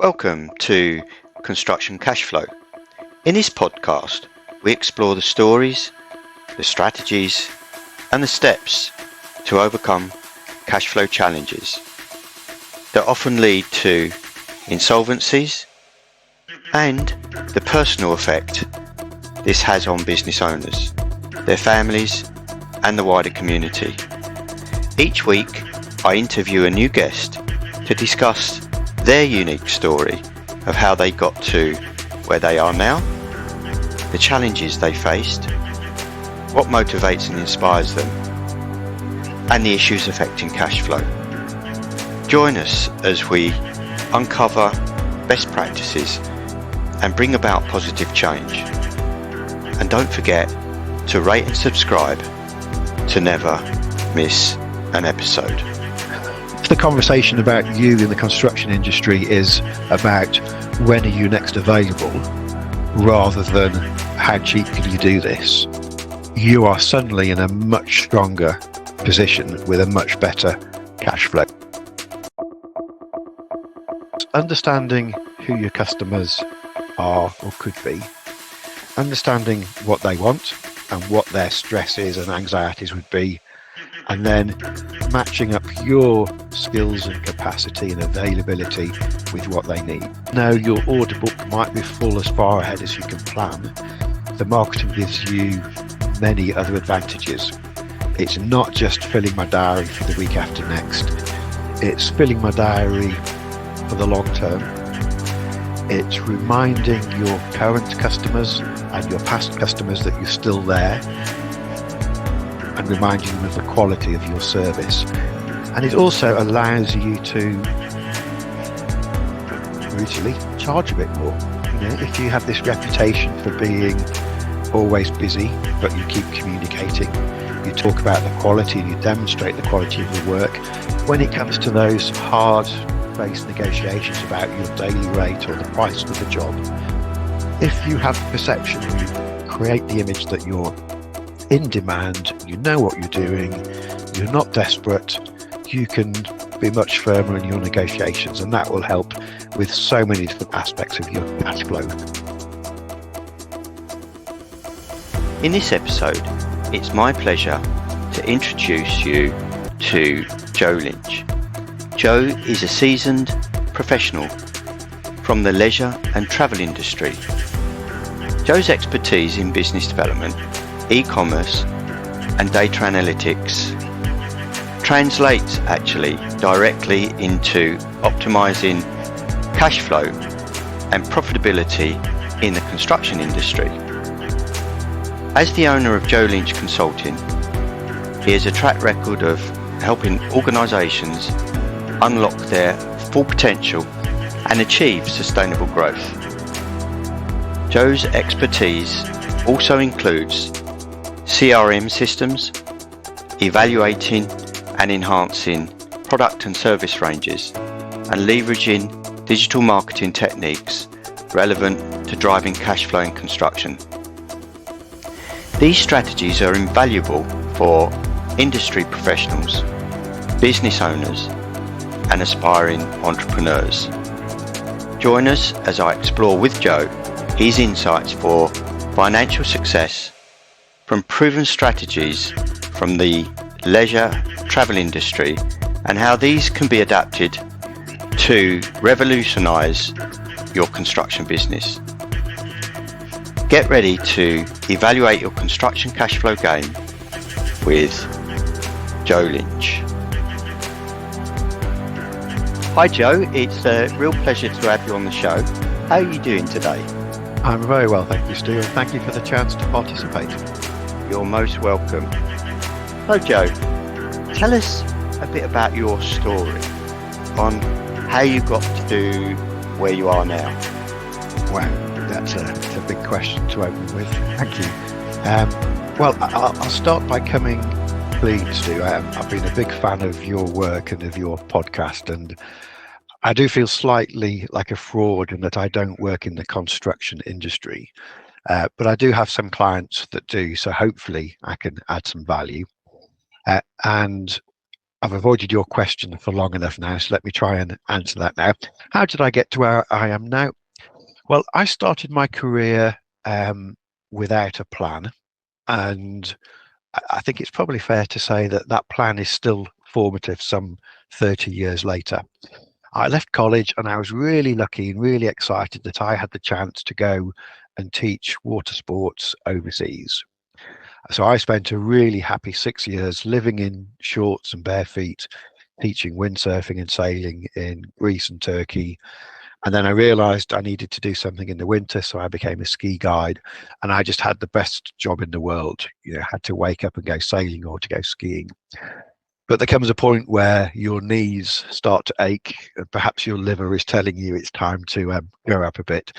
Welcome to Construction Cash Flow. In this podcast, we explore the stories, the strategies, and the steps to overcome cash flow challenges that often lead to insolvencies and the personal effect this has on business owners, their families, and the wider community. Each week, I interview a new guest to discuss their unique story of how they got to where they are now, the challenges they faced, what motivates and inspires them, and the issues affecting cash flow. Join us as we uncover best practices and bring about positive change. And don't forget to rate and subscribe to never miss an episode. The conversation about you in the construction industry is about when are you next available, rather than how cheap can you do this. You are suddenly in a much stronger position with a much better cash flow. Understanding who your customers are or could be, understanding what they want and what their stresses and anxieties would be, and then matching up your skills and capacity and availability with what they need. Now, your order book might be full as far ahead as you can plan. The marketing gives you many other advantages. It's not just filling my diary for the week after next. It's filling my diary for the long term. It's reminding your current customers and your past customers that you're still there, and reminding them of the quality of your service. And it also allows you to brutally charge a bit more. You know, if you have this reputation for being always busy, but you keep communicating, you talk about the quality and you demonstrate the quality of your work, when it comes to those hard-based negotiations about your daily rate or the price for the job, if you have the perception, you create the image that you're in demand, you know what you're doing, you're not desperate, you can be much firmer in your negotiations, and that will help with so many different aspects of your cash flow. In this episode, it's my pleasure to introduce you to Joe Lynch. Joe is a seasoned professional from the leisure and travel industry. Joe's expertise in business development, e-commerce and data analytics translates actually directly into optimizing cash flow and profitability in the construction industry. As the owner of Joe Lynch Consulting, he has a track record of helping organizations unlock their full potential and achieve sustainable growth. Joe's expertise also includes CRM systems, evaluating and enhancing product and service ranges, and leveraging digital marketing techniques relevant to driving cash flow in construction. These strategies are invaluable for industry professionals, business owners, and aspiring entrepreneurs. Join us as I explore with Joe his insights for financial success from proven strategies from the leisure travel industry, and how these can be adapted to revolutionise your construction business. Get ready to evaluate your construction cash flow game with Joe Lynch. Hi Joe, it's a real pleasure to have you on the show. How are you doing today? I'm very well, thank you, Stu, and thank you for the chance to participate. You're most welcome. So Joe, tell us a bit about your story on how you got to where you are now. Wow, that's a big question to open with. Thank you. Well, I'll start by coming clean, Stu. I've been a big fan of your work and of your podcast, and I do feel slightly like a fraud in that I don't work in the construction industry. But I do have some clients that do, so hopefully I can add some value. And I've avoided your question for long enough now, so let me try and answer that now. How did I get to where I am now? Well, I started my career without a plan, and I think it's probably fair to say that that plan is still formative some 30 years later. I left college and I was really lucky and really excited that I had the chance to go and teach water sports overseas. So I spent a really happy 6 years living in shorts and bare feet, teaching windsurfing and sailing in Greece and Turkey. And then I realized I needed to do something in the winter, so I became a ski guide. And I just had the best job in the world. You know, had to wake up and go sailing or to go skiing. But there comes a point where your knees start to ache, and perhaps your liver is telling you it's time to grow up a bit.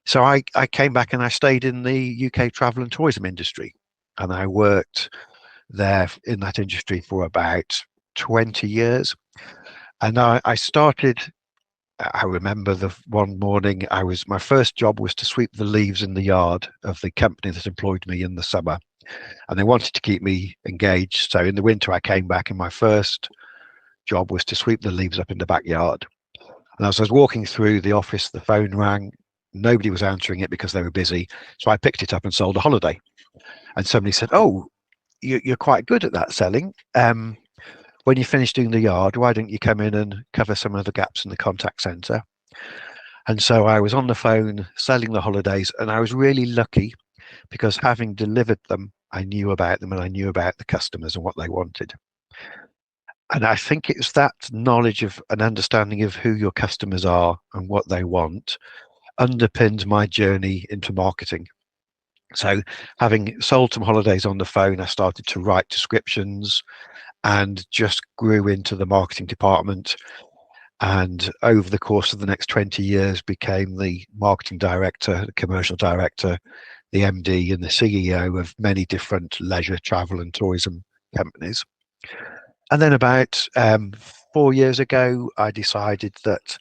So I came back and I stayed in the UK travel and tourism industry. And I worked there in that industry for about 20 years. And I started, I remember the one morning my first job was to sweep the leaves in the yard of the company that employed me in the summer. And they wanted to keep me engaged. So in the winter, I came back and my first job was to sweep the leaves up in the backyard. And as I was walking through the office, the phone rang. Nobody was answering it because they were busy. So I picked it up and sold a holiday. And somebody said, "Oh, you're quite good at that selling. When you finish doing the yard, why don't you come in and cover some of the gaps in the contact center?" And so I was on the phone selling the holidays, and I was really lucky because having delivered them, I knew about them and I knew about the customers and what they wanted. And I think it's that knowledge of an understanding of who your customers are and what they want underpins my journey into marketing. So having sold some holidays on the phone, I started to write descriptions and just grew into the marketing department. And over the course of the next 20 years, became the marketing director, the commercial director, the MD and the CEO of many different leisure, travel and tourism companies. And then about 4 years ago, I decided that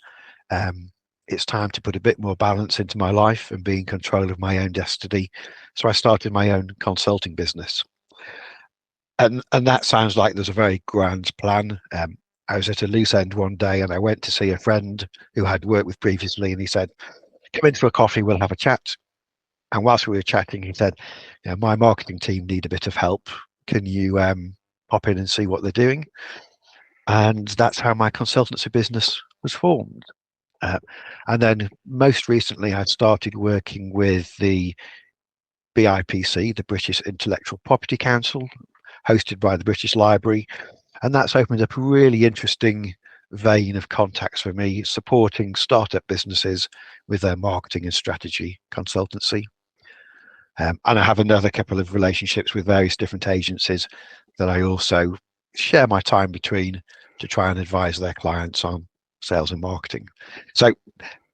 it's time to put a bit more balance into my life and be in control of my own destiny. So I started my own consulting business. And that sounds like there's a very grand plan. I was at a loose end one day and I went to see a friend who I'd worked with previously, and he said, "Come in for a coffee, we'll have a chat." And whilst we were chatting, he said, "My marketing team need a bit of help. Can you pop in and see what they're doing?" And that's how my consultancy business was formed. And then most recently, I started working with the BIPC, the British Intellectual Property Council, hosted by the British Library. And that's opened up a really interesting vein of contacts for me, supporting startup businesses with their marketing and strategy consultancy. And I have another couple of relationships with various different agencies that I also share my time between to try and advise their clients on sales and marketing. So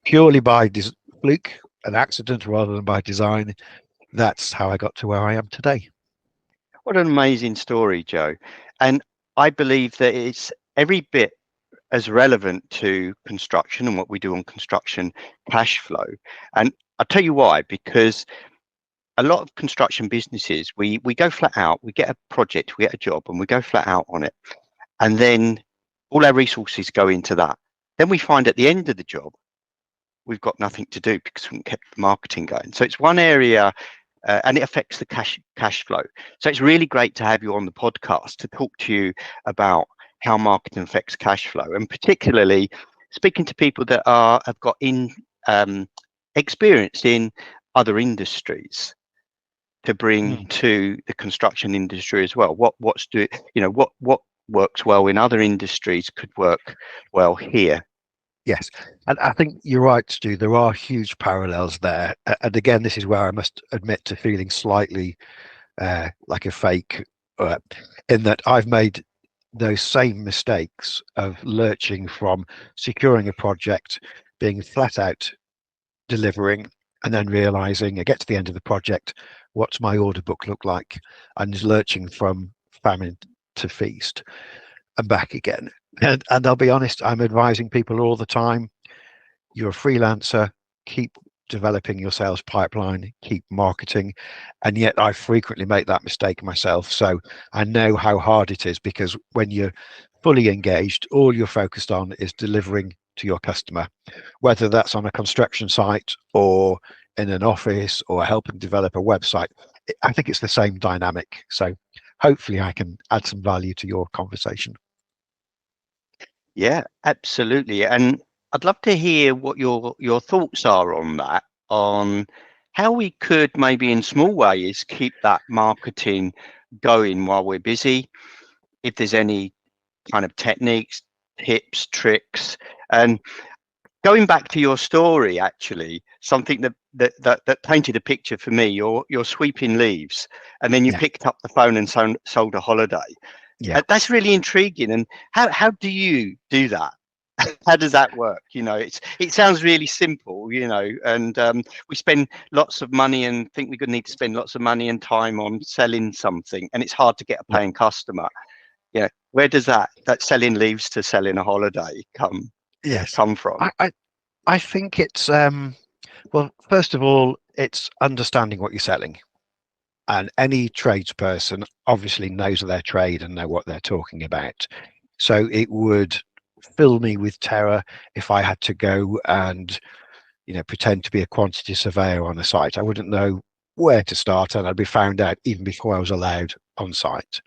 purely by fluke, an accident rather than by design, that's how I got to where I am today. What an amazing story, Joe. And I believe that it's every bit as relevant to construction and what we do on construction cash flow. And I'll tell you why, because a lot of construction businesses, we go flat out, we get a project, we get a job, and we go flat out on it. And then all our resources go into that. Then we find at the end of the job, we've got nothing to do because we haven't kept the marketing going. So it's one area, and it affects the cash flow. So it's really great to have you on the podcast to talk to you about how marketing affects cash flow, and particularly speaking to people that have got experience in other industries to bring to the construction industry as well. What works well in other industries could work well here. Yes, and I think you're right, Stu. There are huge parallels there. And again, this is where I must admit to feeling slightly like a fake, in that I've made those same mistakes of lurching from securing a project, being flat out delivering, and then realizing I get to the end of the project, what's my order book look like? And lurching from famine to feast and back again. And I'll be honest, I'm advising people all the time, you're a freelancer, keep developing your sales pipeline, keep marketing. And yet I frequently make that mistake myself. So I know how hard it is, because when you're fully engaged. All you're focused on is delivering to your customer, whether that's on a construction site or in an office or helping develop a website. I think it's the same dynamic. So hopefully I can add some value to your conversation. Yeah, absolutely. And I'd love to hear what your thoughts are on that, on how we could maybe in small ways keep that marketing going while we're busy. If there's any kind of techniques, tips, tricks, and going back to your story, actually, something that painted a picture for me. You're sweeping leaves, and then you Yeah, picked up the phone and sold a holiday. yeah, That's really intriguing. And how do you do that? How does that work? It sounds really simple, and we spend lots of money and think we need to spend lots of money and time on selling something, and it's hard to get a yeah. paying customer. Where does that selling leaves to selling a holiday Yes. come from? I think it's well, first of all, it's understanding what you're selling. And any tradesperson obviously knows their trade and know what they're talking about. So it would fill me with terror if I had to go and pretend to be a quantity surveyor on a site. I wouldn't know where to start, and I'd be found out even before I was allowed on site.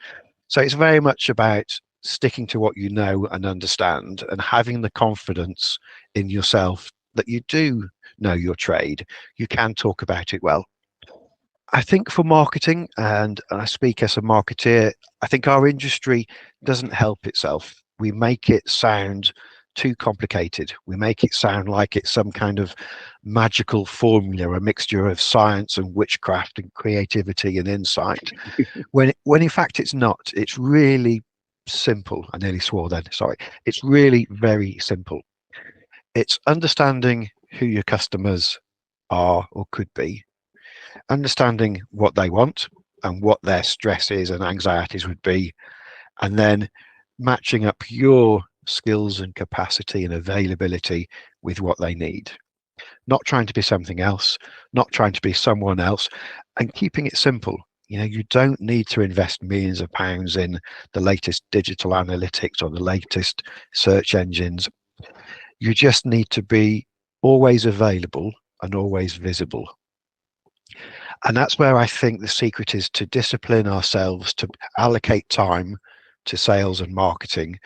So it's very much about sticking to what you know and understand, and having the confidence in yourself that you do know your trade. You can talk about it well. I think for marketing, and I speak as a marketeer, I think our industry doesn't help itself. We make it sound too complicated. We make it sound like it's some kind of magical formula, a mixture of science and witchcraft and creativity and insight. When in fact it's not. It's really simple. I nearly swore then, sorry. It's really very simple. It's understanding who your customers are or could be, understanding what they want and what their stresses and anxieties would be, and then matching up your skills and capacity and availability with what they need. Not trying to be something else, not trying to be someone else, and keeping it simple. You don't need to invest millions of pounds in the latest digital analytics or the latest search engines. You just need to be always available and always visible. And that's where I think the secret is to discipline ourselves to allocate time to sales and marketing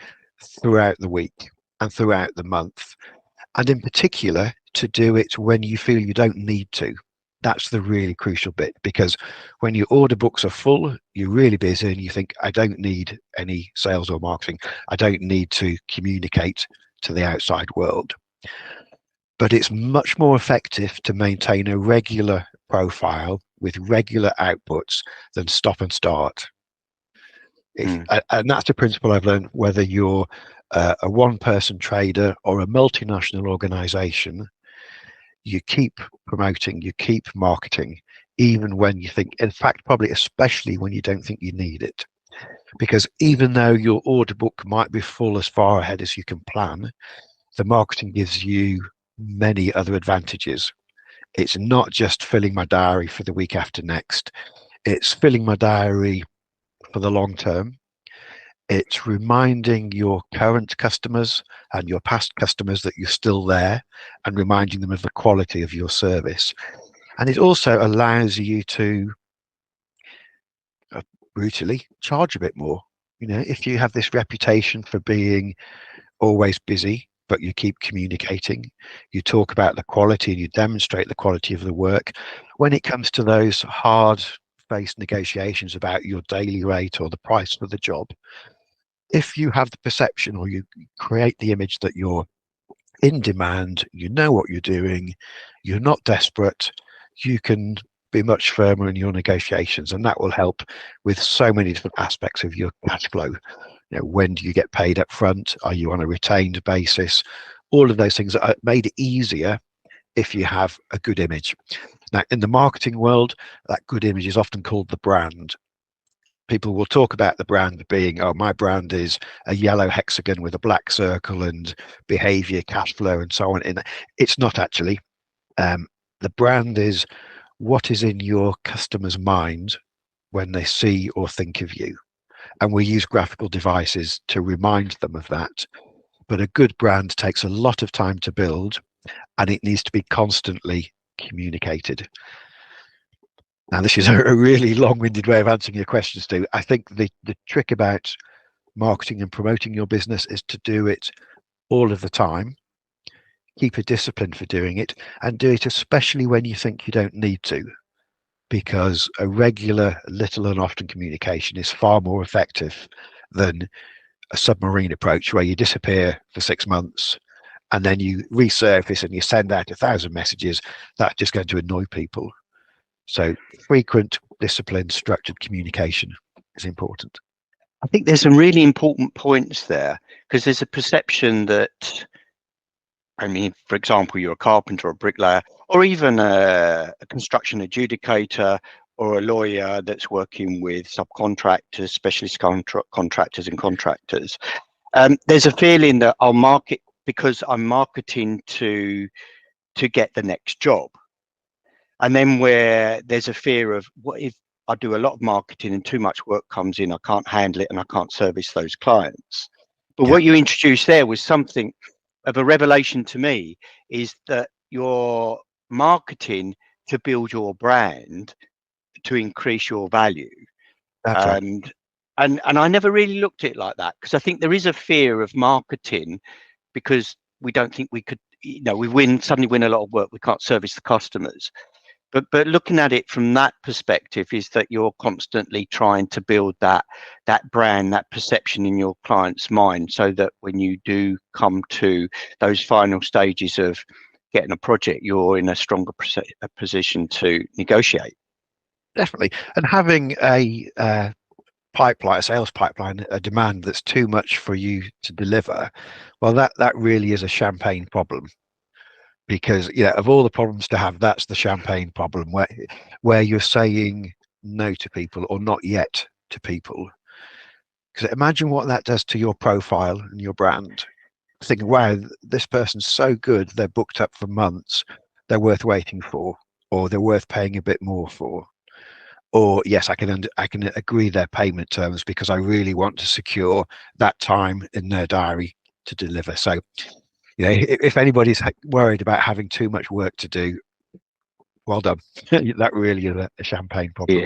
throughout the week and throughout the month. And in particular, to do it when you feel you don't need to. That's the really crucial bit, because when your order books are full, you're really busy and you think, I don't need any sales or marketing. I don't need to communicate to the outside world. But it's much more effective to maintain a regular profile with regular outputs than stop and start. Hmm. And that's a principle I've learned, whether you're a one-person trader or a multinational organization. You keep promoting, you keep marketing, even when you think, in fact, probably especially when you don't think you need it. Because even though your order book might be full as far ahead as you can plan, the marketing gives you many other advantages. It's not just filling my diary for the week after next, it's filling my diary for the long term. It's reminding your current customers and your past customers that you're still there, and reminding them of the quality of your service. And it also allows you to brutally charge a bit more. If you have this reputation for being always busy, but you keep communicating, you talk about the quality and you demonstrate the quality of the work. When it comes to those hard faced negotiations about your daily rate or the price for the job, if you have the perception or you create the image that you're in demand, you know what you're doing, you're not desperate, you can be much firmer in your negotiations, and that will help with so many different aspects of your cash flow. When do you get paid up front? Are you on a retained basis? All of those things are made easier if you have a good image. Now, in the marketing world, that good image is often called the brand. People will talk about the brand being, oh, my brand is a yellow hexagon with a black circle and behavior, cash flow, and so on. It's not actually. The brand is what is in your customer's mind when they see or think of you. and we use graphical devices to remind them of that. But a good brand takes a lot of time to build, and it needs to be constantly communicated. Now, this is a really long-winded way of answering your question, Stu. I think the trick about marketing and promoting your business is to do it all of the time, keep a discipline for doing it, and do it especially when you think you don't need to, because a regular, little and often communication is far more effective than a submarine approach where you disappear for 6 months and then you resurface and you send out 1,000 messages. That's just going to annoy people. So frequent, disciplined, structured communication is important. I think there's some really important points there, because there's a perception that, I mean, for example, you're a carpenter or a bricklayer, or even a construction adjudicator or a lawyer that's working with subcontractors, specialist contractors and contractors. There's a feeling that I'll market because I'm marketing to get the next job. And then where there's a fear of, what if I do a lot of marketing and too much work comes in, I can't handle it and I can't service those clients. But what you introduced there was something of a revelation to me, is that you're marketing to build your brand, to increase your value. That's right. And I never really looked at it like that, because I think there is a fear of marketing because we don't think we could, we suddenly win a lot of work, we can't service the customers. But looking at it from that perspective is that you're constantly trying to build that brand, that perception in your client's mind, so that when you do come to those final stages of getting a project, you're in a stronger position to negotiate. Definitely. And having a pipeline, a sales pipeline, a demand that's too much for you to deliver, well, that really is a champagne problem. Because of all the problems to have, that's the champagne problem, where you're saying no to people or not yet to people. Because imagine what that does to your profile and your brand. Thinking, wow, this person's so good, they're booked up for months, they're worth waiting for, or they're worth paying a bit more for. Or yes, I can agree their payment terms because I really want to secure that time in their diary to deliver. So if anybody's worried about having too much work to do, well done. That really is a champagne problem.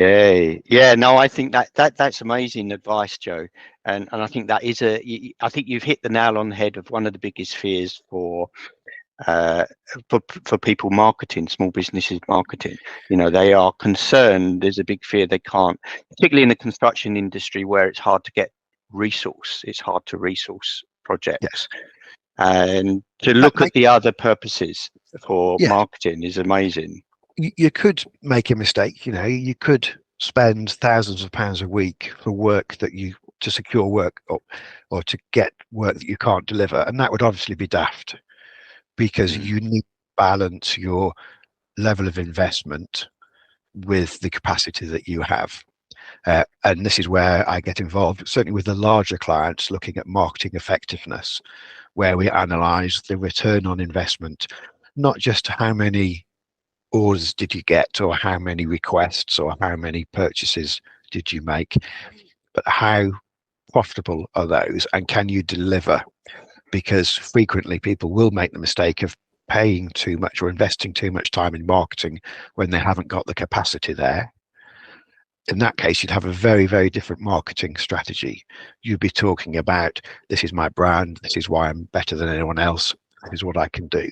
Yeah. No, I think that's amazing advice, Joe. And I think that is I think you've hit the nail on the head of one of the biggest fears for people marketing, small businesses marketing. They are concerned. There's a big fear they can't, particularly in the construction industry where it's hard to get resource. It's hard to resource projects. Yes. And to look at the other purposes for marketing is amazing. You could make a mistake. You could spend thousands of pounds a week for work to secure work or to get work that you can't deliver, and that would obviously be daft, because you need to balance your level of investment with the capacity that you have. And this is where I get involved, certainly with the larger clients, looking at marketing effectiveness, where we analyze the return on investment, not just how many orders did you get, or how many requests, or how many purchases did you make, but how profitable are those, and can you deliver? Because frequently people will make the mistake of paying too much or investing too much time in marketing when they haven't got the capacity there. In that case, you'd have a very, very different marketing strategy. You'd be talking about, this is my brand, this is why I'm better than anyone else, this is what I can do.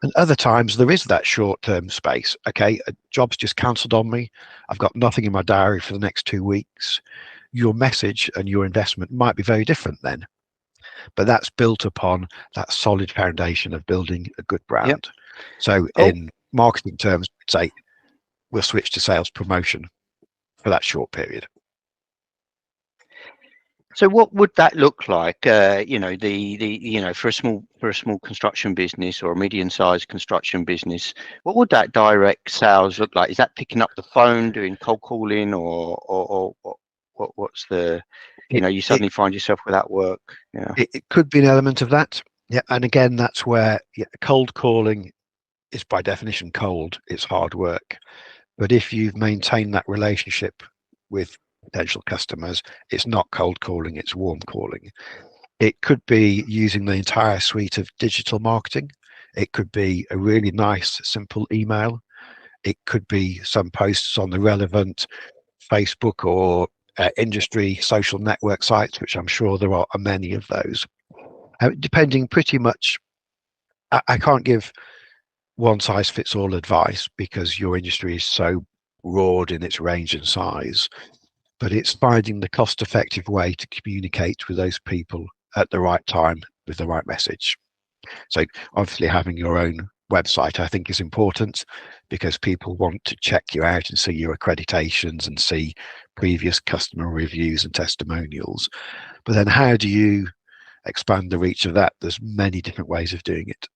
And other times there is that short-term space. Okay, a job's just cancelled on me, I've got nothing in my diary for the next 2 weeks. Your message and your investment might be very different then, but that's built upon that solid foundation of building a good brand. Yep. So in marketing terms, say we'll switch to sales promotion for that short period. So what would that look like? For a small construction business or a medium-sized construction business, what would that direct sales look like? Is that picking up the phone, doing cold calling, or what's the, you suddenly find yourself without work? Yeah, it could be an element of that. Yeah, and again, that's where cold calling is by definition cold. It's hard work. But if you've maintained that relationship with potential customers. It's not cold calling, it's warm calling. It could be using the entire suite of digital marketing. It could be a really nice, simple email. It could be some posts on the relevant Facebook or industry social network sites, which I'm sure there are many of those. Depending pretty much, I can't give one size fits all advice because your industry is so broad in its range and size, but it's finding the cost effective way to communicate with those people at the right time with the right message. So obviously having your own website I think is important because people want to check you out and see your accreditations and see previous customer reviews and testimonials. But then how do you expand the reach of that? There's many different ways of doing it.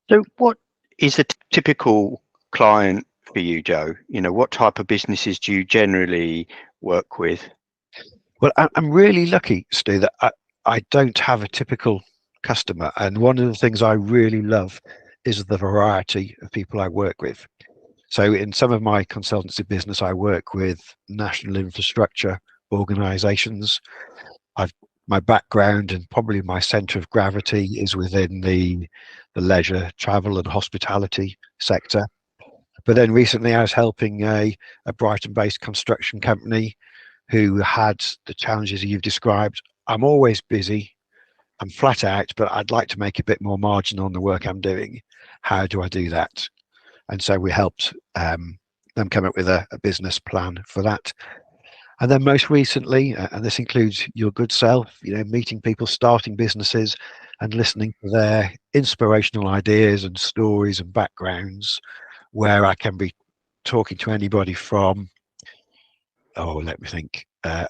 So what is a typical client for you, Joe? You know, what type of businesses do you generally work with? Well, I'm really lucky, Stu, that I don't have a typical customer. And one of the things I really love is the variety of people I work with. So in some of my consultancy business, I work with national infrastructure organizations. My background and probably my center of gravity is within the leisure, travel and hospitality sector. But then recently I was helping a Brighton-based construction company who had the challenges you've described. I'm always busy, I'm flat out, but I'd like to make a bit more margin on the work I'm doing. How do I do that? And so we helped them come up with a business plan for that. And then most recently, and this includes your good self, you know, meeting people, starting businesses and listening to their inspirational ideas and stories and backgrounds, where I can be talking to anybody from, let me think, a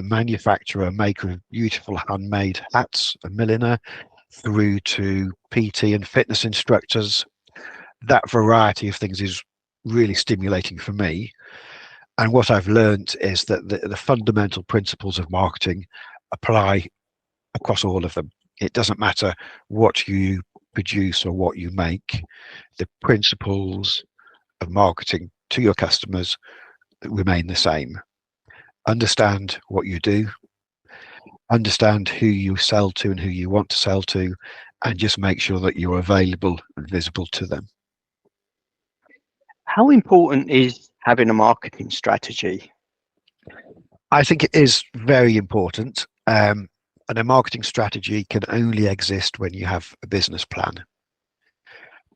manufacturer, a maker of beautiful handmade hats, a milliner, through to PT and fitness instructors. That variety of things is really stimulating for me. And what I've learned is that the fundamental principles of marketing apply across all of them. It doesn't matter what you produce or what you make. The principles of marketing to your customers remain the same. Understand what you do, understand who you sell to and who you want to sell to, and just make sure that you're available and visible to them. How important is having a marketing strategy? I think it is very important. And a marketing strategy can only exist when you have a business plan.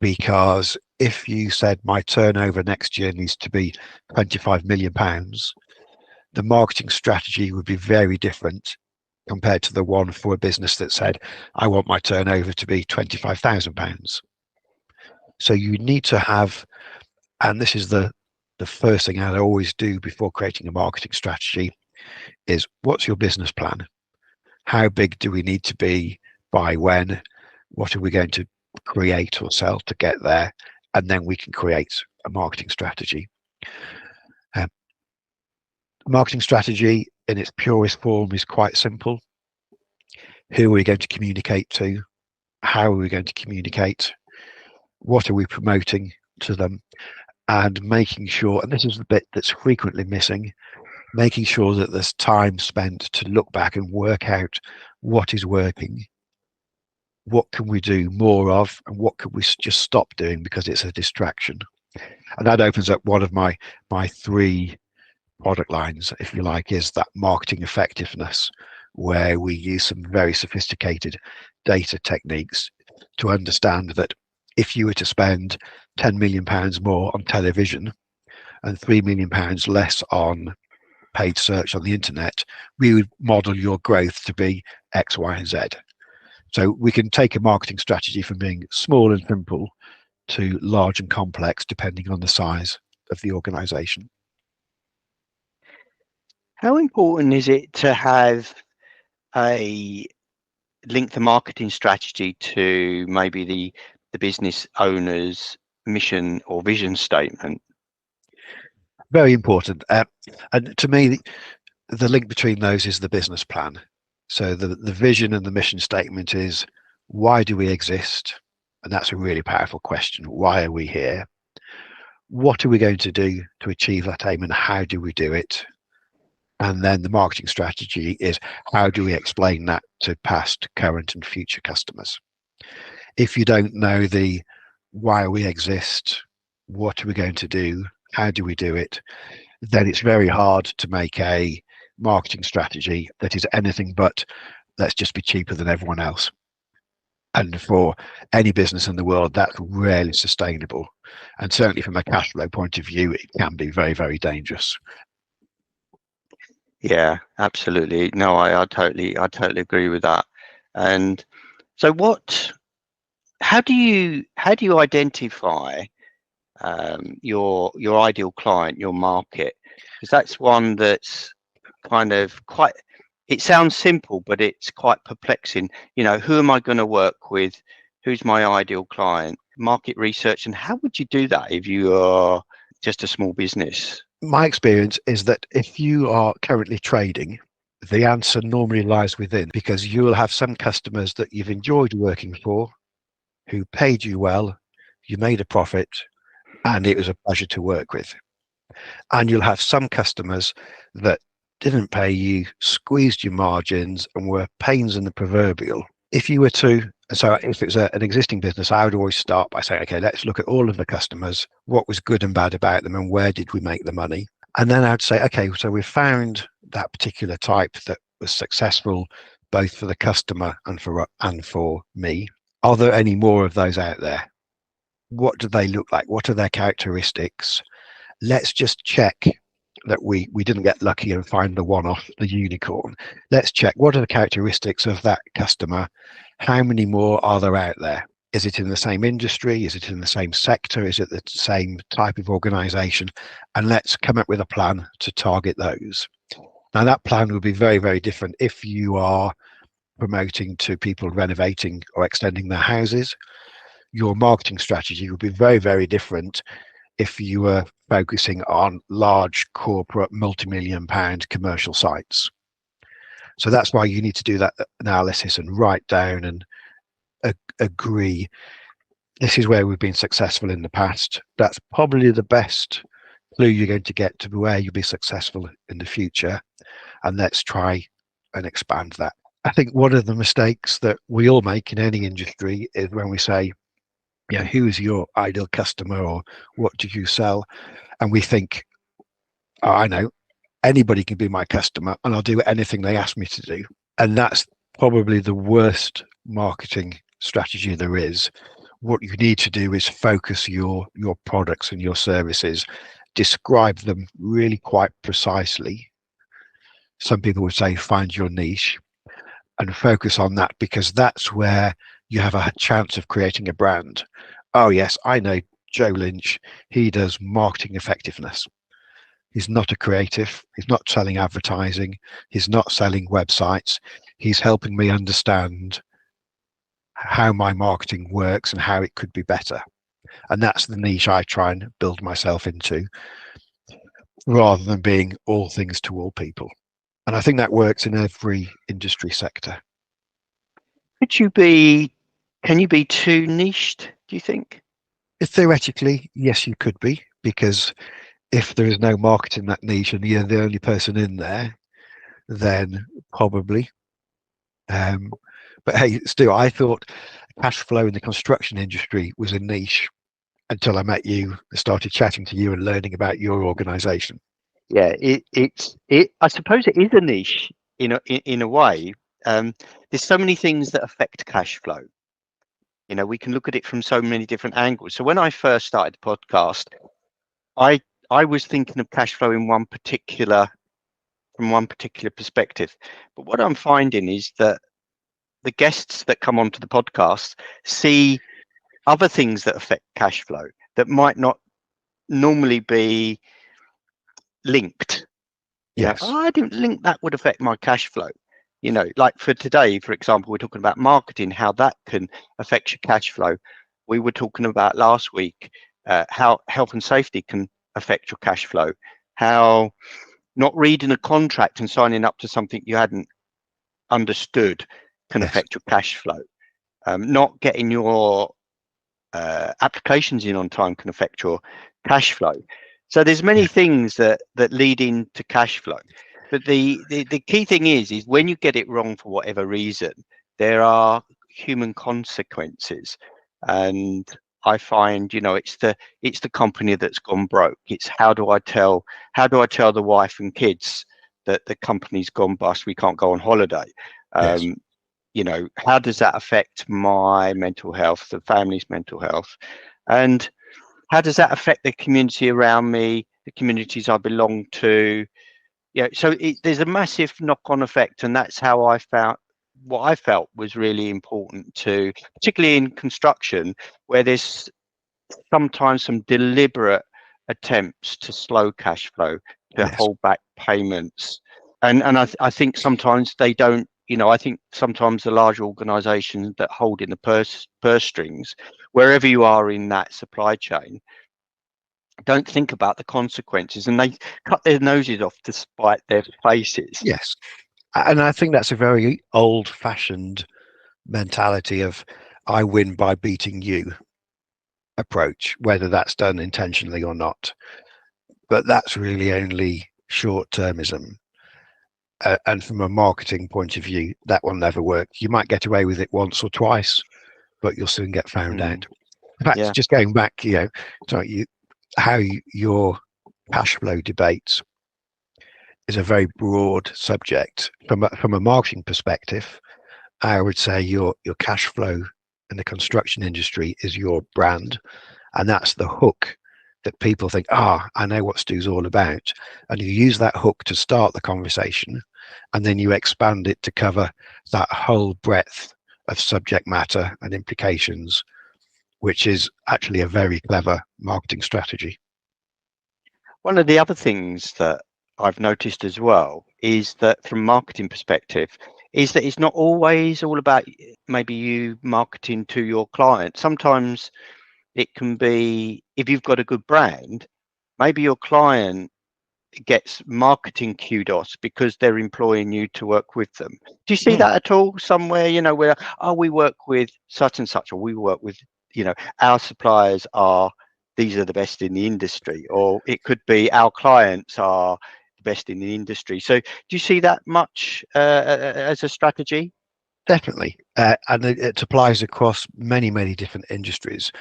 Because if you said my turnover next year needs to be £25 million, the marketing strategy would be very different compared to the one for a business that said, I want my turnover to be £25,000. So you need to have, and this is the first thing I always do before creating a marketing strategy, is what's your business plan? How big do we need to be by when? What are we going to create or sell to get there? And then we can create a marketing strategy. Marketing strategy in its purest form is quite simple. Who are we going to communicate to? How are we going to communicate? What are we promoting to them? And making sure, and this is the bit that's frequently missing, making sure that there's time spent to look back and work out what is working, what can we do more of, and what can we just stop doing because it's a distraction. And that opens up one of my three product lines, if you like, is that marketing effectiveness, where we use some very sophisticated data techniques to understand that if you were to spend £10 million more on television and £3 million less on paid search on the internet, we would model your growth to be X, Y, and Z. So we can take a marketing strategy from being small and simple to large and complex, depending on the size of the organization. How important is it to have a link the marketing strategy to maybe the business owner's mission or vision statement? Very important. And to me, the link between those is the business plan. So the vision and the mission statement is Why do we exist? And that's a really powerful question. Why are we here? What are we going to do to achieve that aim, and how do we do it? And then the marketing strategy is, how do we explain that to past, current, and future customers? If you don't know the why we exist, what are we going to do, how do we do it, then it's very hard to make a marketing strategy that is anything but let's just be cheaper than everyone else. And for any business in the world, that's rarely sustainable. And certainly from a cash flow point of view, it can be very, very dangerous. Yeah, absolutely. No, I totally agree with that. And so how do you identify your ideal client, your market? Because that's one that's kind of quite, it sounds simple, but it's quite perplexing. Who am I going to work with? Who's my ideal client? Market research. And how would you do that if you are just a small business? My experience is that if you are currently trading, the answer normally lies within, because you will have some customers that you've enjoyed working for, who paid you well, you made a profit, and it was a pleasure to work with. And you'll have some customers that didn't pay you, squeezed your margins, and were pains in the proverbial. If it's an existing business, I would always start by saying, okay, let's look at all of the customers, what was good and bad about them, and where did we make the money? And then I'd say, okay, so we've found that particular type that was successful both for the customer and for me. Are there any more of those out there? What do they look like? What are their characteristics? Let's just check that we didn't get lucky and find the one-off, the unicorn. Let's check, what are the characteristics of that customer? How many more are there out there? Is it in the same industry? Is it in the same sector? Is it the same type of organization? And let's come up with a plan to target those. Now, that plan will be very, very different if you are promoting to people renovating or extending their houses. Your marketing strategy will be very, very different if you were focusing on large corporate multi-million-pound commercial sites. So that's why you need to do that analysis and write down and agree, this is where we've been successful in the past. That's probably the best clue you're going to get to where you'll be successful in the future. And let's try and expand that. I think one of the mistakes that we all make in any industry is when we say, who is your ideal customer, or what do you sell? And we think, oh, I know, anybody can be my customer and I'll do anything they ask me to do. And that's probably the worst marketing strategy there is. What you need to do is focus your products and your services, describe them really quite precisely. Some people would say find your niche and focus on that, because that's where you have a chance of creating a brand. Oh yes, I know Joe Lynch, he does marketing effectiveness. He's not a creative, he's not selling advertising, he's not selling websites. He's helping me understand how my marketing works and how it could be better. And that's the niche I try and build myself into, rather than being all things to all people. And I think that works in every industry sector. Can you be too niched, do you think? Theoretically, yes, you could be, because if there is no market in that niche and you're the only person in there, then probably. But hey, Stu, I thought cash flow in the construction industry was a niche until I met you, started chatting to you and learning about your organization. Yeah, I suppose it is a niche in a way. There's so many things that affect cash flow. We can look at it from so many different angles. So when I first started the podcast, I was thinking of cash flow from one particular perspective. But what I'm finding is that the guests that come onto the podcast see other things that affect cash flow that might not normally be linked. Yes. I didn't think that would affect my cash flow. Like for today, for example, we're talking about marketing, how that can affect your cash flow. We were talking about last week how health and safety can affect your cash flow, how not reading a contract and signing up to something you hadn't understood can affect your cash flow. Not getting your applications in on time can affect your cash flow. So there's many things that lead into cash flow, but the key thing is when you get it wrong for whatever reason, there are human consequences. And I find, it's the company that's gone broke. It's how do I tell the wife and kids that the company's gone bust, we can't go on holiday? Yes. How does that affect my mental health, the family's mental health? And how does that affect the community around me, the communities I belong to? So there's a massive knock-on effect, and that's how I found what I felt was really important to, particularly in construction, where there's sometimes some deliberate attempts to slow cash flow, to Yes. hold back payments. And I think sometimes they don't, I think sometimes the large organizations that hold in the purse strings, wherever you are in that supply chain, don't think about the consequences, and they cut their noses off to spite their faces. Yes. And I think that's a very old-fashioned mentality of I win by beating you approach, whether that's done intentionally or not. But that's really only short-termism. And from a marketing point of view, that will never work. You might get away with it once or twice, but you'll soon get found out. In fact, Yeah. just going back, how your cash flow debates is a very broad subject. From a marketing perspective, I would say your cash flow in the construction industry is your brand, and that's the hook that people think, I know what Stu's all about. And you use that hook to start the conversation, and then you expand it to cover that whole breadth of subject matter and implications, which is actually a very clever marketing strategy. One of the other things that I've noticed as well is that from a marketing perspective, is that it's not always all about maybe you marketing to your client. Sometimes it can be, if you've got a good brand, maybe your client gets marketing kudos because they're employing you to work with them. Do you see that at all somewhere, where, we work with such and such, or we work with, our suppliers these are the best in the industry, or it could be our clients are the best in the industry. So do you see that much as a strategy? Definitely, and it applies across many, many different industries.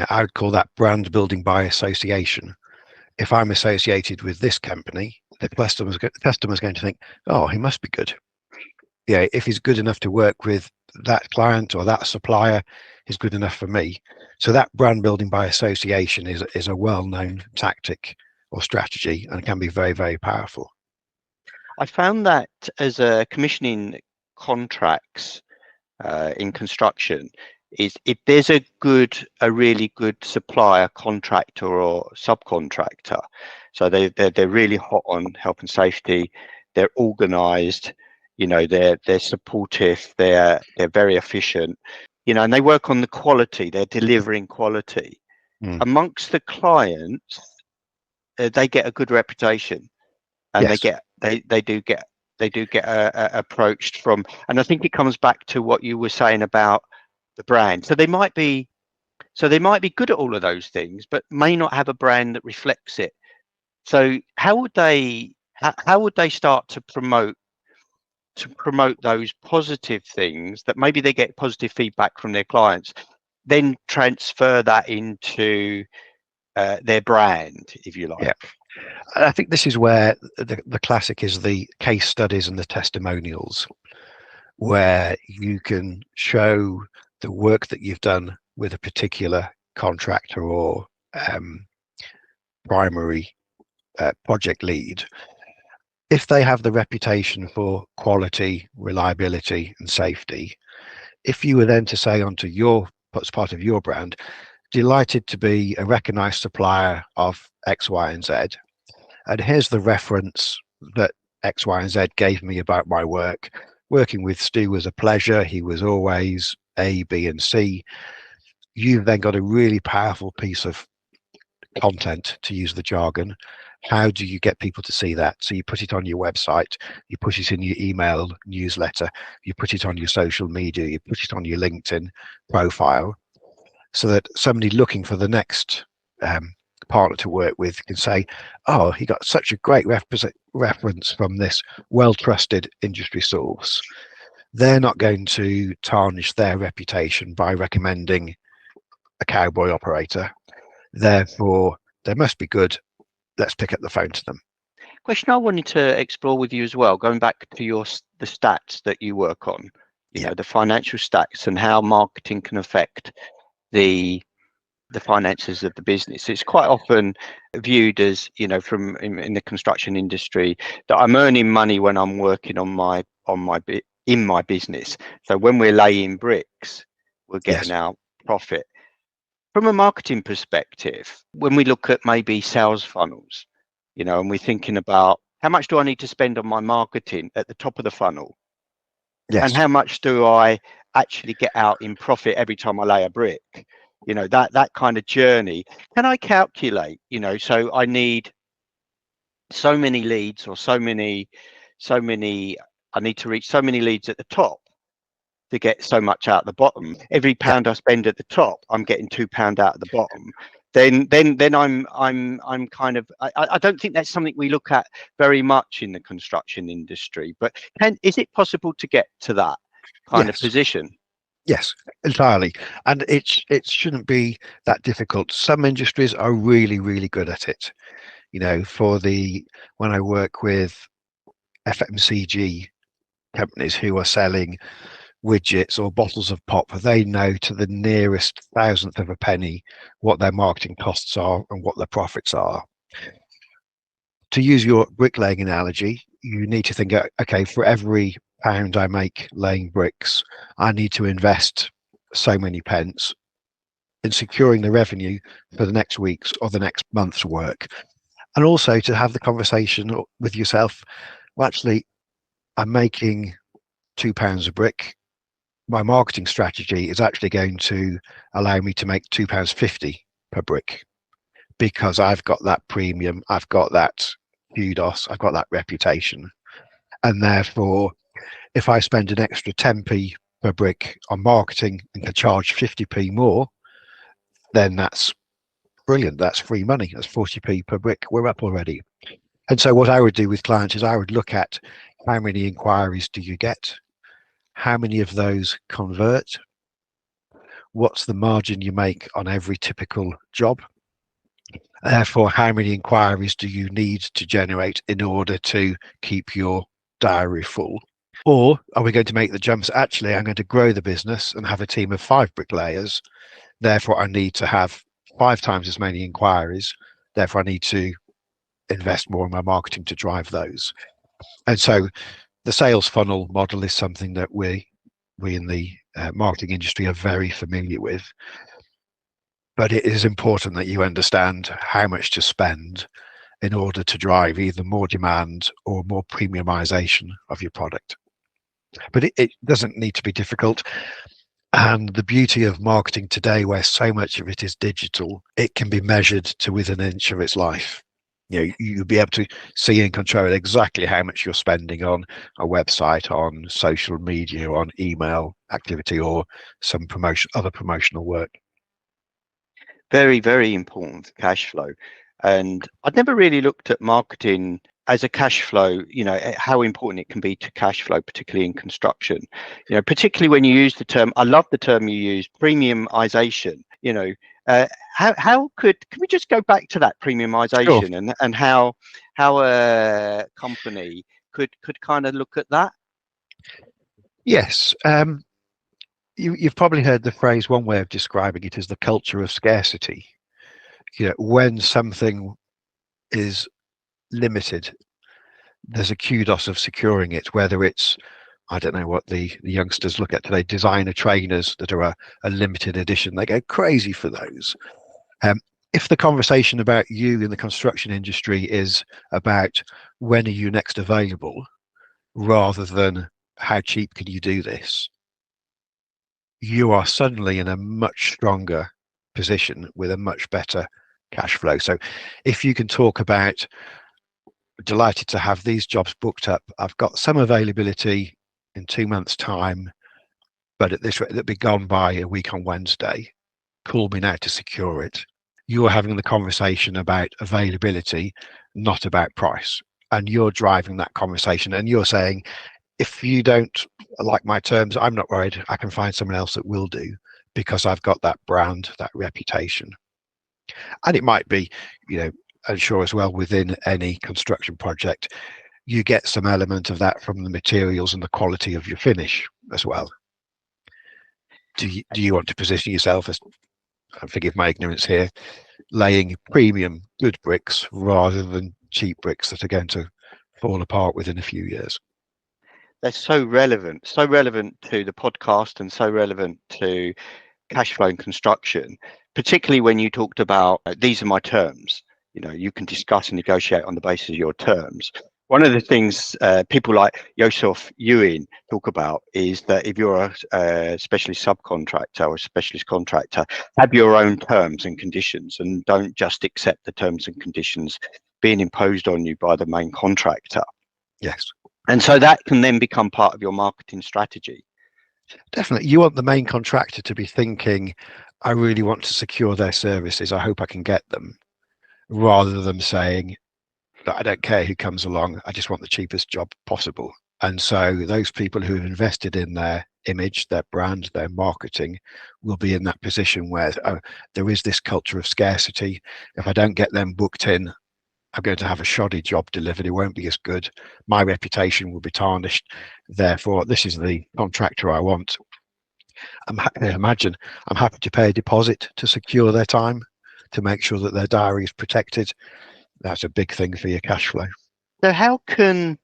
I would call that brand building by association. If I'm associated with this company, the customer's going to think, oh, he must be good. If he's good enough to work with that client or that supplier, he's good enough for me. So that brand building by association is a well-known tactic or strategy, and it can be very, very powerful. I found that as a commissioning contracts in construction, is if there's a really good supplier, contractor or subcontractor, so they're really hot on health and safety, they're organized, they're supportive, they're very efficient, and they work on the quality, they're delivering quality amongst the clients, they get a good reputation, and Yes. they do get approached from, and I think it comes back to what you were saying about the brand. So they might be good at all of those things, but may not have a brand that reflects it. So how would they start to promote those positive things that maybe they get positive feedback from their clients, then transfer that into their brand, if you like? Yeah. I think this is where the classic is the case studies and the testimonials, where you can show the work that you've done with a particular contractor or primary project lead. If they have the reputation for quality, reliability, and safety, if you were then to say as part of your brand, delighted to be a recognized supplier of X, Y, and Z, and here's the reference that X, Y, and Z gave me about my work. Working with Stu was a pleasure. He was always A, B, and C. You've then got a really powerful piece of content, to use the jargon. How do you get people to see that? So you put it on your website, you put it in your email newsletter, you put it on your social media, you put it on your LinkedIn profile, so that somebody looking for the next partner to work with can say, oh, he got such a great reference from this well-trusted industry source. They're not going to tarnish their reputation by recommending a cowboy operator. Therefore, they must be good. Let's pick up the phone to them. Question I wanted to explore with you as well, going back to the stats that you work on, you know, the financial stats and how marketing can affect the finances of the business. It's quite often viewed as, you know, from in the construction industry, that I'm earning money when I'm working on my in my business. So when we're laying bricks, we're getting our profit. From a marketing perspective, when we look at maybe sales funnels, you know, and we're thinking about how much do I need to spend on my marketing at the top of the funnel, and how much do I actually get out in profit every time I lay a brick, you know, that kind of journey. Can I calculate, you know, so I need so many leads, or so many I need to reach so many leads at the top to get so much out the bottom. Every pound I spend at the top, I'm getting £2 out of the bottom. Then I'm kind of, I don't think that's something we look at very much in the construction industry. But is it possible to get to that kind of position? Yes, entirely. And it shouldn't be that difficult. Some industries are really, really good at it. You know, when I work with FMCG companies who are selling widgets or bottles of pop, they know to the nearest thousandth of a penny what their marketing costs are and what their profits are. To use your bricklaying analogy, you need to think, okay, for every pound I make laying bricks, I need to invest so many pence in securing the revenue for the next week's or the next month's work. And also to have the conversation with yourself, well, actually, I'm making £2 a brick. My marketing strategy is actually going to allow me to make £2.50 per brick, because I've got that premium, I've got that kudos, I've got that reputation. And therefore, if I spend an extra 10p per brick on marketing and can charge 50p more, then that's brilliant. That's free money. That's 40p per brick. We're up already. And so what I would do with clients is I would look at how many inquiries do you get? How many of those convert? What's the margin you make on every typical job? Therefore, how many inquiries do you need to generate in order to keep your diary full? Or are we going to make the jumps? Actually, I'm going to grow the business and have a team of 5 bricklayers. Therefore, I need to have 5 times as many inquiries. Therefore, I need to invest more in my marketing to drive those. And so the sales funnel model is something that we in the marketing industry are very familiar with. But it is important that you understand how much to spend in order to drive either more demand or more premiumization of your product. But it doesn't need to be difficult. And the beauty of marketing today, where so much of it is digital, it can be measured to within an inch of its life. You know, you'll be able to see and control exactly how much you're spending on a website, on social media, on email activity, or some other promotional work. Very, very important for cash flow. And I'd never really looked at marketing as a cash flow, you know, how important it can be to cash flow, particularly in construction. You know, particularly when you use the term, I love the term you use, premiumization. You know, can we just go back to that premiumization? Sure. and how a company could kind of look at that? Yes. You've probably heard the phrase, one way of describing it is the culture of scarcity. You know, when something is limited, there's a kudos of securing it, whether it's, I don't know what the youngsters look at today, designer trainers that are a limited edition. They go crazy for those. If the conversation about you in the construction industry is about when are you next available, rather than how cheap can you do this, you are suddenly in a much stronger position with a much better cash flow. So if you can talk about, delighted to have these jobs booked up, I've got some availability in 2 months' time, but at this rate, they'll be gone by a week on Wednesday. Call me now to secure it. You're having the conversation about availability, not about price. And you're driving that conversation, and you're saying, if you don't like my terms, I'm not worried. I can find someone else that will do, because I've got that brand, that reputation. And it might be, I'm sure as well, within any construction project, you get some element of that from the materials and the quality of your finish as well. Do you want to position yourself as, and forgive my ignorance here, laying premium good bricks rather than cheap bricks that are going to fall apart within a few years? That's so relevant to the podcast, and so relevant to cash flow and construction, particularly when you talked about these are my terms. You can discuss and negotiate on the basis of your terms. One of the things people like Joseph Ewing talk about is that if you're a specialist subcontractor or a specialist contractor, have your own terms and conditions, and don't just accept the terms and conditions being imposed on you by the main contractor. Yes. And so that can then become part of your marketing strategy. Definitely. You want the main contractor to be thinking, I really want to secure their services. I hope I can get them, rather than saying, I don't care who comes along. I just want the cheapest job possible. And so those people who have invested in their image, their brand, their marketing, will be in that position where there is this culture of scarcity. If I don't get them booked in, I'm going to have a shoddy job delivered. It won't be as good. My reputation will be tarnished. Therefore, this is the contractor I want. I'm happy to pay a deposit to secure their time, to make sure that their diary is protected. That's a big thing for your cash flow. So how can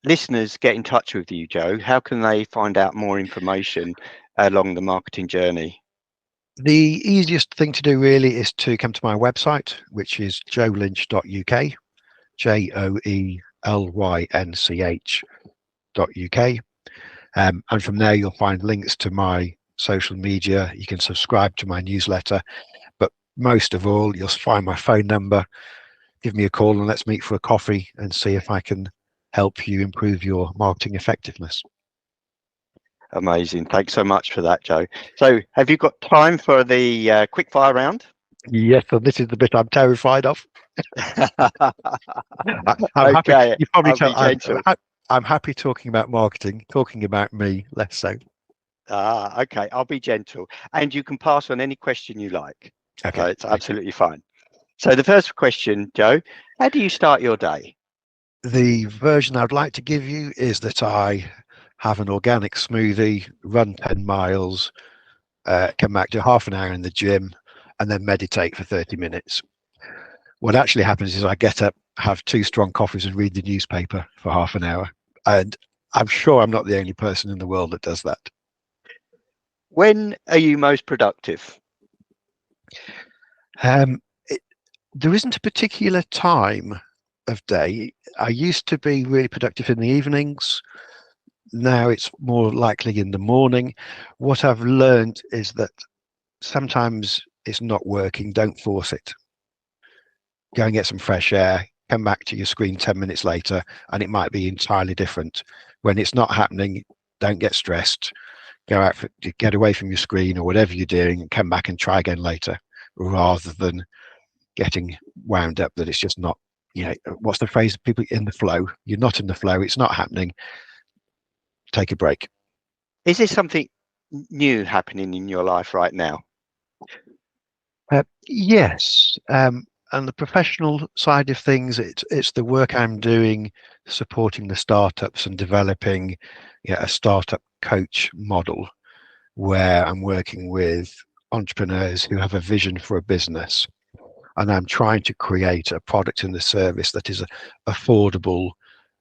listeners get in touch with you, Joe? How can they find out more information along the marketing journey? The easiest thing to do really is to come to my website, which is joelynch.uk, JOELYNCH.uk. And from there, you'll find links to my social media. You can subscribe to my newsletter. But most of all, you'll find my phone number. Give me a call and let's meet for a coffee and see if I can help you improve your marketing effectiveness. Amazing. Thanks so much for that, Joe. So have you got time for the quick fire round? Yes, and this is the bit I'm terrified of. I'm okay, happy. You probably tell I'm happy talking about marketing. Talking about me, less so. Okay, I'll be gentle. And you can pass on any question you like. Okay. So it's absolutely fine. So the first question, Joe, how do you start your day? The version I'd like to give you is that I have an organic smoothie, run 10 miles, come back to half an hour in the gym, and then meditate for 30 minutes. What actually happens is I get up, have 2 strong coffees, and read the newspaper for half an hour. And I'm sure I'm not the only person in the world that does that. When are you most productive? There isn't a particular time of day. I used to be really productive in the evenings. Now it's more likely in the morning. What I've learned is that sometimes it's not working. Don't force it. Go and get some fresh air, come back to your screen 10 minutes later, and it might be entirely different. When it's not happening, don't get stressed. Go out, get away from your screen or whatever you're doing, and come back and try again later, rather than getting wound up that it's just not, what's the phrase? People in the flow. You're not in the flow. It's not happening. Take a break. Is there something new happening in your life right now? Yes. And the professional side of things, it's the work I'm doing supporting the startups and developing a startup coach model, where I'm working with entrepreneurs who have a vision for a business, and I'm trying to create a product and a service that is affordable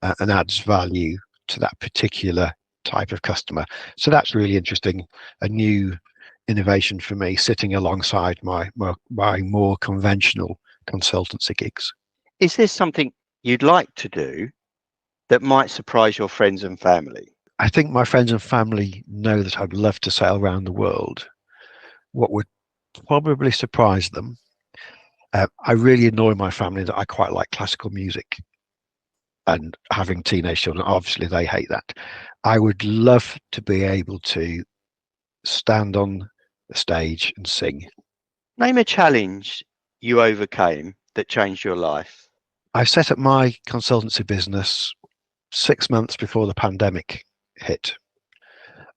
and adds value to that particular type of customer. So that's really interesting, a new innovation for me, sitting alongside my more conventional consultancy gigs. Is there something you'd like to do that might surprise your friends and family? I think my friends and family know that I'd love to sail around the world. What would probably surprise them I really annoy my family that I quite like classical music, and having teenage children, obviously they hate that. I would love to be able to stand on the stage and sing. Name a challenge you overcame that changed your life. I set up my consultancy business 6 months before the pandemic hit,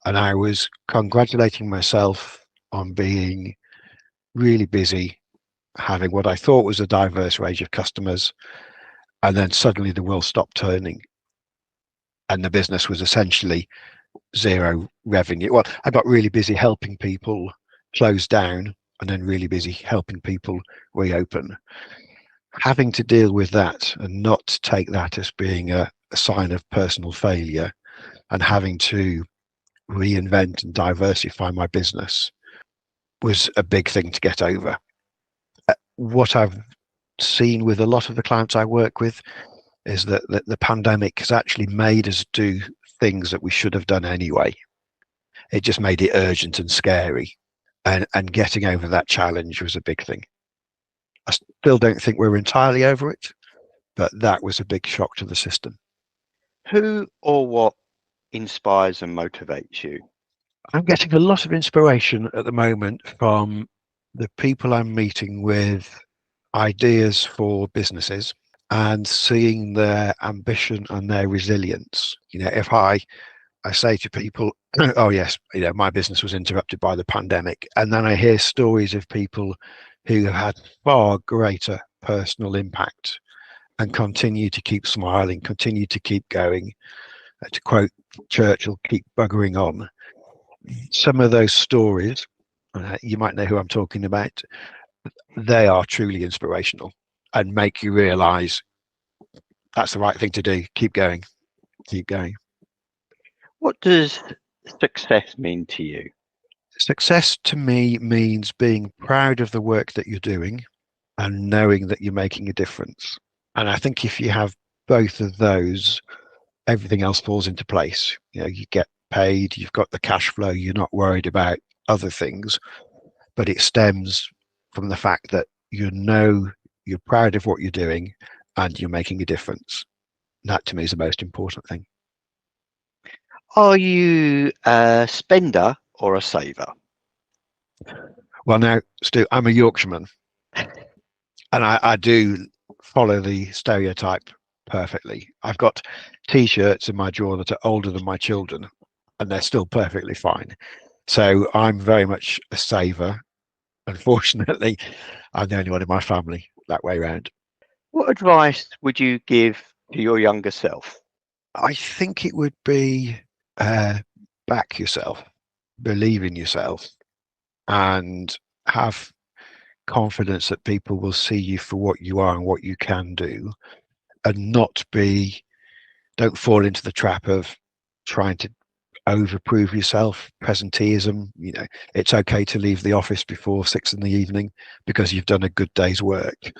and I was congratulating myself on being really busy, having what I thought was a diverse range of customers, and then suddenly the wheel stopped turning and the business was essentially zero revenue. Well, I got really busy helping people close down and then really busy helping people reopen. Having to deal with that and not take that as being a sign of personal failure, and having to reinvent and diversify my business was a big thing to get over. What I've seen with a lot of the clients I work with is that the pandemic has actually made us do things that we should have done anyway. It just made it urgent and scary. And getting over that challenge was a big thing. I still don't think we're entirely over it, but that was a big shock to the system. Who or what inspires and motivates you? I'm getting a lot of inspiration at the moment from the people I'm meeting with ideas for businesses and seeing their ambition and their resilience. If I say to people, oh yes, my business was interrupted by the pandemic, and then I hear stories of people who have had far greater personal impact and continue to keep smiling, continue to keep going. To quote Churchill, keep buggering on. Some of those stories, you might know who I'm talking about, they are truly inspirational and make you realize that's the right thing to do. Keep going. Keep going. What does success mean to you? Success to me means being proud of the work that you're doing and knowing that you're making a difference. And I think if you have both of those, everything else falls into place. You get paid, you've got the cash flow, you're not worried about other things, but it stems from the fact that you're proud of what you're doing and you're making a difference. That to me is the most important thing. Are you a spender or a saver? Well, now, Stu, I'm a Yorkshireman, and I do follow the stereotype perfectly. I've got T-shirts in my drawer that are older than my children, and they're still perfectly fine. So I'm very much a saver. Unfortunately, I'm the only one in my family that way around. What advice would you give to your younger self? I think it would be back yourself, believe in yourself, and have confidence that people will see you for what you are and what you can do, and don't fall into the trap of trying to overprove yourself, presenteeism. It's okay to leave the office before 6 p.m. because you've done a good day's work,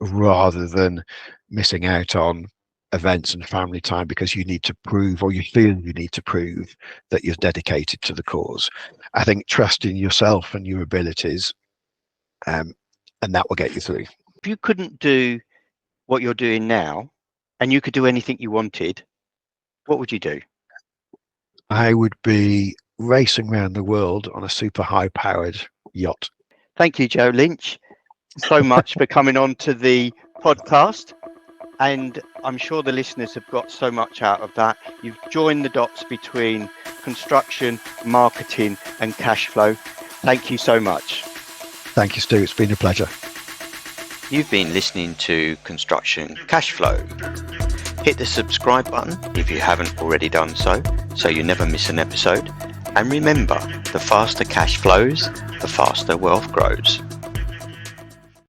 rather than missing out on events and family time because you need to prove, or you feel you need to prove, that you're dedicated to the cause. I think trust in yourself and your abilities, and that will get you through. If you couldn't do what you're doing now and you could do anything you wanted, what would you do? I would be racing around the world on a super high powered yacht. Thank you, Joe Lynch, so much for coming on to the podcast. And I'm sure the listeners have got so much out of that. You've joined the dots between construction, marketing and cash flow. Thank you so much. Thank you, Stu. It's been a pleasure. You've been listening to Construction Cash Flow. Hit the subscribe button if you haven't already done so you never miss an episode. And remember, the faster cash flows, the faster wealth grows.